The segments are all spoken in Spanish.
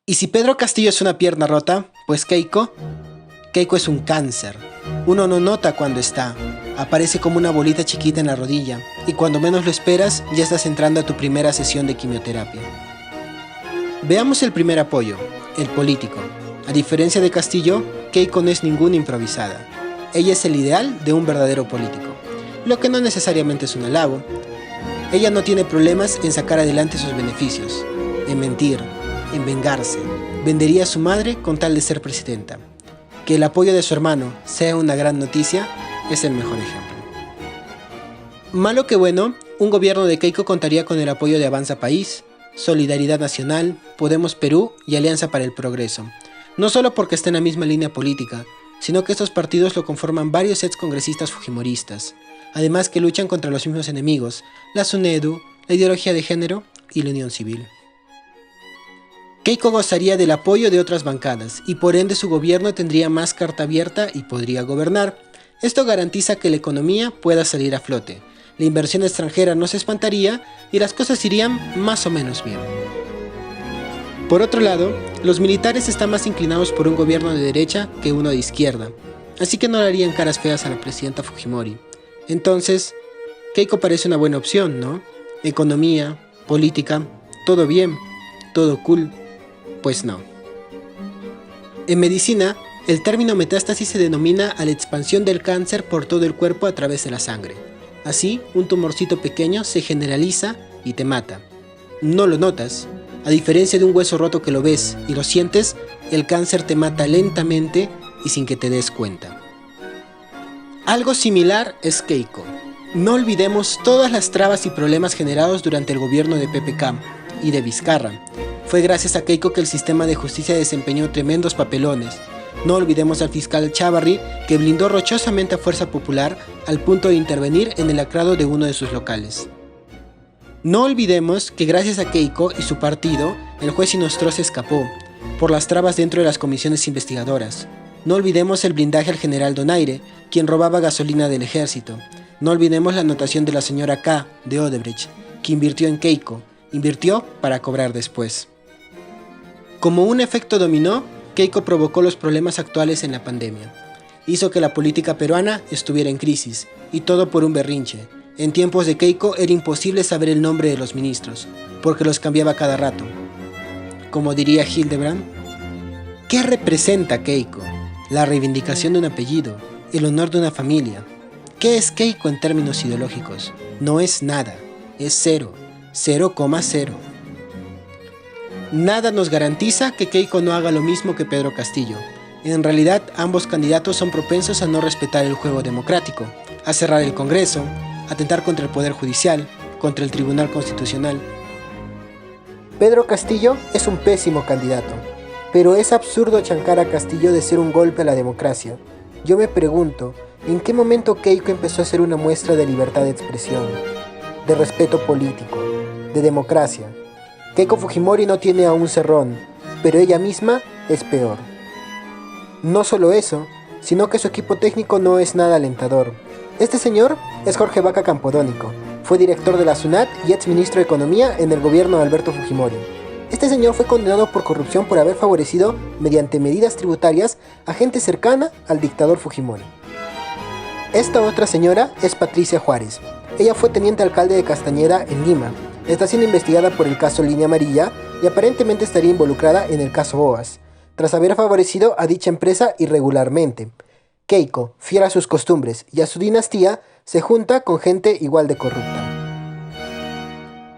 Y si Pedro Castillo es una pierna rota, pues Keiko es un cáncer. Uno no nota cuando está. Aparece como una bolita chiquita en la rodilla y cuando menos lo esperas ya estás entrando a tu primera sesión de quimioterapia. Veamos el primer apoyo, el político. A diferencia de Castillo, Keiko no es ninguna improvisada. Ella es el ideal de un verdadero político, lo que no necesariamente es un halago. Ella no tiene problemas en sacar adelante sus beneficios, en mentir, en vengarse. Vendería a su madre con tal de ser presidenta. Que el apoyo de su hermano sea una gran noticia es el mejor ejemplo. Malo que bueno, un gobierno de Keiko contaría con el apoyo de Avanza País, Solidaridad Nacional, Podemos Perú y Alianza para el Progreso. No solo porque está en la misma línea política, sino que estos partidos lo conforman varios excongresistas fujimoristas, además que luchan contra los mismos enemigos, la SUNEDU, la ideología de género y la unión civil. Keiko gozaría del apoyo de otras bancadas y por ende su gobierno tendría más carta abierta y podría gobernar. Esto garantiza que la economía pueda salir a flote, la inversión extranjera no se espantaría y las cosas irían más o menos bien. Por otro lado, los militares están más inclinados por un gobierno de derecha que uno de izquierda, así que no le harían caras feas a la presidenta Fujimori. Entonces, Keiko parece una buena opción, ¿no? Economía, política, todo bien, todo cool. Pues no. En medicina, el término metástasis se denomina a la expansión del cáncer por todo el cuerpo a través de la sangre. Así, un tumorcito pequeño se generaliza y te mata. No lo notas. A diferencia de un hueso roto que lo ves y lo sientes, el cáncer te mata lentamente y sin que te des cuenta. Algo similar es Keiko. No olvidemos todas las trabas y problemas generados durante el gobierno de PPK y de Vizcarra. Fue gracias a Keiko que el sistema de justicia desempeñó tremendos papelones. No olvidemos al fiscal Chávarri, que blindó rochosamente a Fuerza Popular al punto de intervenir en el lacrado de uno de sus locales. No olvidemos que gracias a Keiko y su partido, el juez Inostroza escapó, por las trabas dentro de las comisiones investigadoras. No olvidemos el blindaje al general Donaire, quien robaba gasolina del ejército. No olvidemos la anotación de la señora K. de Odebrecht, que invirtió en Keiko, invirtió para cobrar después. Como un efecto dominó, Keiko provocó los problemas actuales en la pandemia. Hizo que la política peruana estuviera en crisis, y todo por un berrinche. En tiempos de Keiko era imposible saber el nombre de los ministros, porque los cambiaba cada rato. Como diría Hildebrand, ¿qué representa Keiko? La reivindicación de un apellido, el honor de una familia. ¿Qué es Keiko en términos ideológicos? No es nada, es cero, 0,0. Nada nos garantiza que Keiko no haga lo mismo que Pedro Castillo. En realidad, ambos candidatos son propensos a no respetar el juego democrático, a cerrar el Congreso, a atentar contra el Poder Judicial, contra el Tribunal Constitucional. Pedro Castillo es un pésimo candidato, pero es absurdo chancar a Castillo de ser un golpe a la democracia. Yo me pregunto, ¿en qué momento Keiko empezó a ser una muestra de libertad de expresión, de respeto político, de democracia? Keiko Fujimori no tiene a un Cerrón, pero ella misma es peor. No solo eso, sino que su equipo técnico no es nada alentador. Este señor es Jorge Vaca Campodónico, fue director de la SUNAT y exministro de Economía en el gobierno de Alberto Fujimori. Este señor fue condenado por corrupción por haber favorecido, mediante medidas tributarias, a gente cercana al dictador Fujimori. Esta otra señora es Patricia Juárez. Ella fue teniente alcalde de Castañeda en Lima. Está siendo investigada por el caso Línea Amarilla y aparentemente estaría involucrada en el caso OAS, tras haber favorecido a dicha empresa irregularmente. Keiko, fiel a sus costumbres y a su dinastía, se junta con gente igual de corrupta.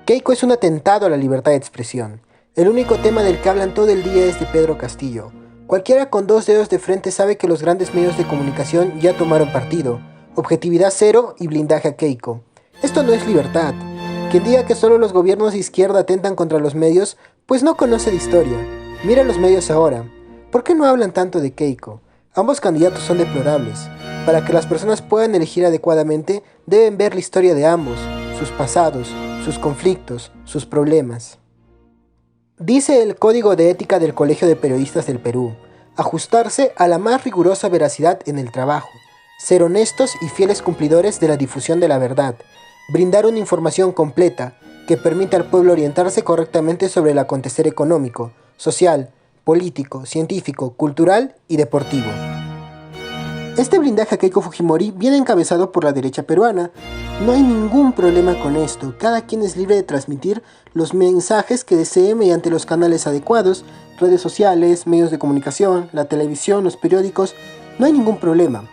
Keiko es un atentado a la libertad de expresión. El único tema del que hablan todo el día es de Pedro Castillo. Cualquiera con 2 dedos de frente sabe que los grandes medios de comunicación ya tomaron partido. Objetividad cero y blindaje a Keiko. Esto no es libertad. Quien diga que solo los gobiernos de izquierda atentan contra los medios, pues no conoce de historia. Mira los medios ahora. ¿Por qué no hablan tanto de Keiko? Ambos candidatos son deplorables. Para que las personas puedan elegir adecuadamente, deben ver la historia de ambos, sus pasados, sus conflictos, sus problemas. Dice el Código de Ética del Colegio de Periodistas del Perú, ajustarse a la más rigurosa veracidad en el trabajo, ser honestos y fieles cumplidores de la difusión de la verdad, brindar una información completa que permita al pueblo orientarse correctamente sobre el acontecer económico, social, político, científico, cultural y deportivo. Este blindaje a Keiko Fujimori viene encabezado por la derecha peruana. No hay ningún problema con esto, cada quien es libre de transmitir los mensajes que desee mediante los canales adecuados, redes sociales, medios de comunicación, la televisión, los periódicos, no hay ningún problema.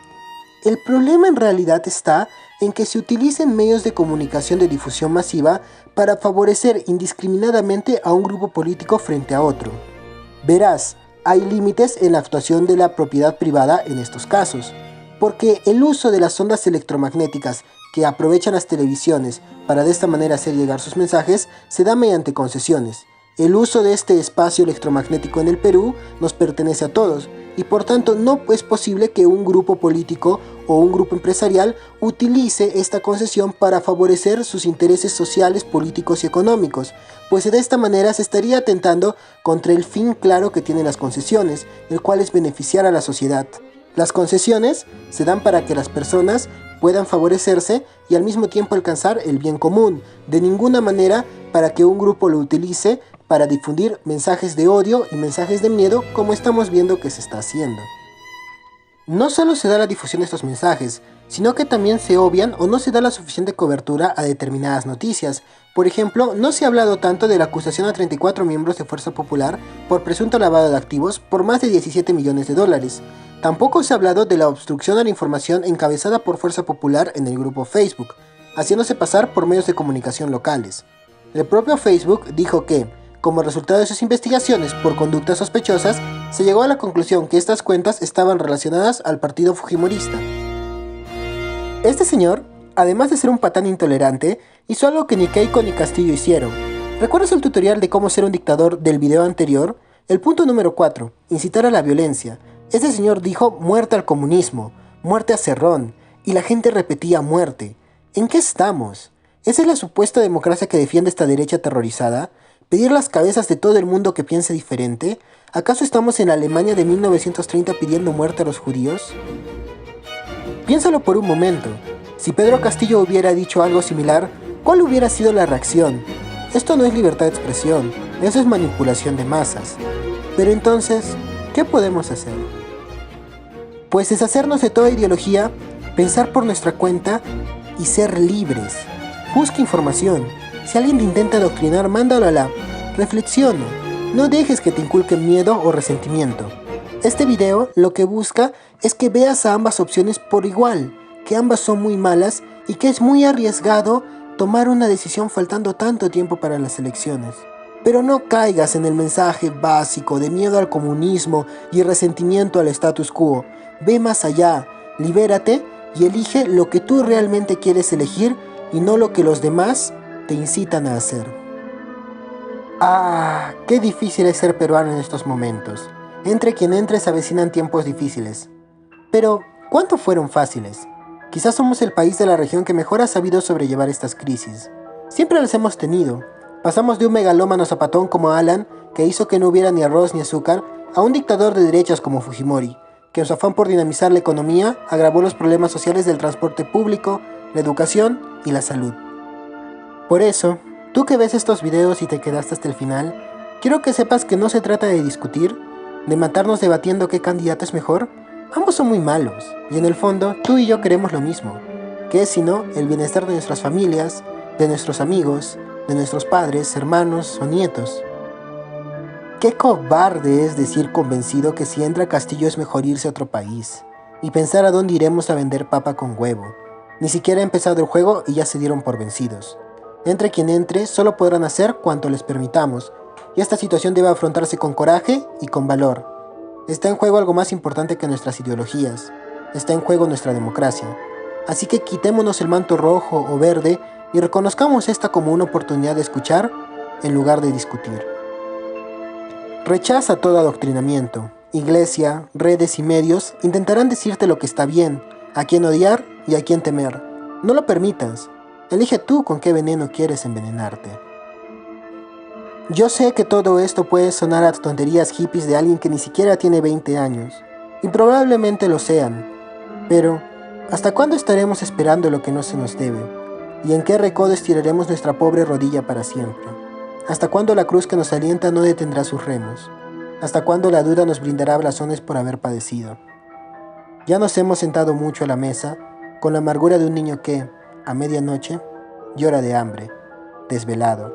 El problema en realidad está en que se utilicen medios de comunicación de difusión masiva para favorecer indiscriminadamente a un grupo político frente a otro. Verás, hay límites en la actuación de la propiedad privada en estos casos, porque el uso de las ondas electromagnéticas que aprovechan las televisiones para de esta manera hacer llegar sus mensajes se da mediante concesiones. El uso de este espacio electromagnético en el Perú nos pertenece a todos y por tanto no es posible que un grupo político o un grupo empresarial utilice esta concesión para favorecer sus intereses sociales, políticos y económicos, pues de esta manera se estaría atentando contra el fin claro que tienen las concesiones, el cual es beneficiar a la sociedad. Las concesiones se dan para que las personas puedan favorecerse y al mismo tiempo alcanzar el bien común, de ninguna manera para que un grupo lo utilice para difundir mensajes de odio y mensajes de miedo como estamos viendo que se está haciendo. No solo se da la difusión de estos mensajes, sino que también se obvian o no se da la suficiente cobertura a determinadas noticias. Por ejemplo, no se ha hablado tanto de la acusación a 34 miembros de Fuerza Popular por presunto lavado de activos por más de 17 millones de dólares. Tampoco se ha hablado de la obstrucción a la información encabezada por Fuerza Popular en el grupo Facebook, haciéndose pasar por medios de comunicación locales. El propio Facebook dijo que, como resultado de sus investigaciones por conductas sospechosas, se llegó a la conclusión que estas cuentas estaban relacionadas al partido fujimorista. Este señor, además de ser un patán intolerante, hizo algo que ni Keiko ni Castillo hicieron. ¿Recuerdas el tutorial de cómo ser un dictador del video anterior? El punto número 4, incitar a la violencia. Este señor dijo muerte al comunismo, muerte a Cerrón, y la gente repetía muerte. ¿En qué estamos? ¿Esa es la supuesta democracia que defiende esta derecha aterrorizada? ¿Pedir las cabezas de todo el mundo que piense diferente? ¿Acaso estamos en la Alemania de 1930 pidiendo muerte a los judíos? Piénsalo por un momento. Si Pedro Castillo hubiera dicho algo similar, ¿cuál hubiera sido la reacción? Esto no es libertad de expresión, eso es manipulación de masas. Pero entonces, ¿qué podemos hacer? Pues deshacernos de toda ideología, pensar por nuestra cuenta y ser libres. Busca información. Si alguien te intenta adoctrinar, mándalo a la reflexiona. No dejes que te inculquen miedo o resentimiento. Este video lo que busca es que veas a ambas opciones por igual, que ambas son muy malas y que es muy arriesgado tomar una decisión faltando tanto tiempo para las elecciones. Pero no caigas en el mensaje básico de miedo al comunismo y resentimiento al status quo. Ve más allá, libérate y elige lo que tú realmente quieres elegir y no lo que los demás te incitan a hacer. Qué difícil es ser peruano en estos momentos. Entre quien entre se avecinan tiempos difíciles. Pero, ¿cuánto fueron fáciles? Quizás somos el país de la región que mejor ha sabido sobrellevar estas crisis. Siempre las hemos tenido. Pasamos de un megalómano zapatón como Alan, que hizo que no hubiera ni arroz ni azúcar, a un dictador de derechas como Fujimori, que en su afán por dinamizar la economía, agravó los problemas sociales del transporte público, la educación y la salud. Por eso, tú que ves estos videos y te quedaste hasta el final, quiero que sepas que no se trata de discutir, de matarnos debatiendo qué candidato es mejor. Ambos son muy malos, y en el fondo, tú y yo queremos lo mismo, que es sino el bienestar de nuestras familias, de nuestros amigos, de nuestros padres, hermanos o nietos. Qué cobarde es decir convencido que si entra Castillo es mejor irse a otro país, y pensar a dónde iremos a vender papa con huevo. Ni siquiera ha empezado el juego y ya se dieron por vencidos. Entre quien entre, solo podrán hacer cuanto les permitamos, y esta situación debe afrontarse con coraje y con valor. Está en juego algo más importante que nuestras ideologías. Está en juego nuestra democracia. Así que quitémonos el manto rojo o verde y reconozcamos esta como una oportunidad de escuchar en lugar de discutir. Rechaza todo adoctrinamiento. Iglesia, redes y medios intentarán decirte lo que está bien, a quién odiar y a quién temer. No lo permitas. Elige tú con qué veneno quieres envenenarte. Yo sé que todo esto puede sonar a tonterías hippies de alguien que ni siquiera tiene 20 años, y probablemente lo sean, pero ¿hasta cuándo estaremos esperando lo que no se nos debe? ¿Y en qué recodo estiraremos nuestra pobre rodilla para siempre? ¿Hasta cuándo la cruz que nos alienta no detendrá sus remos? ¿Hasta cuándo la duda nos brindará blasones por haber padecido? Ya nos hemos sentado mucho a la mesa, con la amargura de un niño que, a medianoche, llora de hambre, desvelado.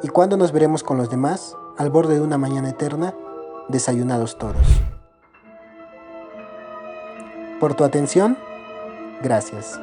¿Y cuándo nos veremos con los demás, al borde de una mañana eterna, desayunados todos? Por tu atención, gracias.